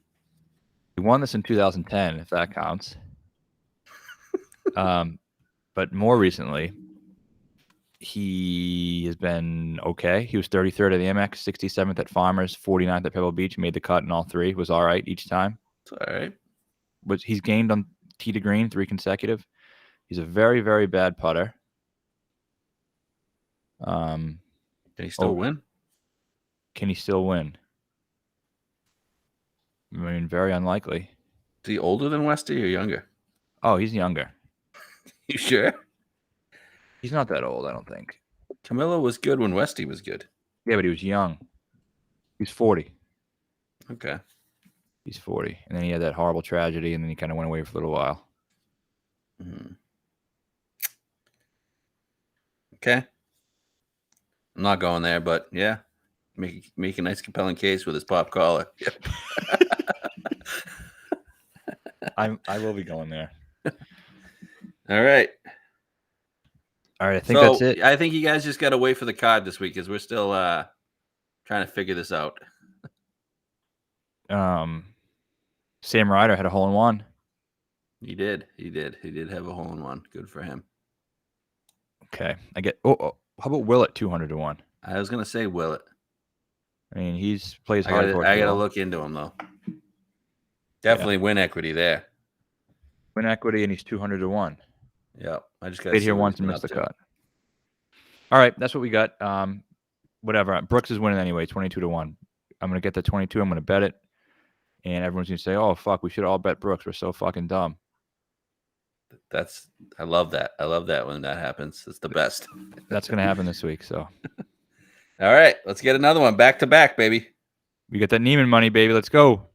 He won this in 2010, if that counts. But more recently, he has been okay. He was 33rd at the Amex, 67th at Farmers, 49th at Pebble Beach, made the cut in all three, was all right each time. It's all right. But he's gained on tee to green 3 consecutive. He's a very, very bad putter. Can he still win? Can he still win? I mean, very unlikely. Is he older than Westy or younger? Oh, he's younger. You sure? He's not that old, I don't think. Camilo was good when Westy was good. Yeah, but he was young. He's 40. Okay. He's 40. And then he had that horrible tragedy, and then he kind of went away for a little while. Mm-hmm. Okay. I'm not going there, but yeah. Make a nice compelling case with his pop collar. I will be going there. All right. All right, I think that's it. I think you guys just got to wait for the card this week because we're still trying to figure this out. Sam Ryder had a hole-in-one. He did have a hole-in-one. Good for him. Okay, I get. Oh, how about Willett 200 to 1? I was gonna say Willett. I mean, he's plays hard. I gotta look into him though. Definitely win equity there. Win equity, and he's 200 to 1. Yeah, I just got stayed here once and missed the cut. All right, that's what we got. Whatever. Brooks is winning anyway, 22 to 1. I'm gonna get the 22. I'm gonna bet it, and everyone's gonna say, "Oh fuck, we should all bet Brooks. We're so fucking dumb." I love that. I love that when that happens. It's the best. That's gonna happen this week. So, all right, let's get another one back to back, baby. We got that Niemann money, baby. Let's go.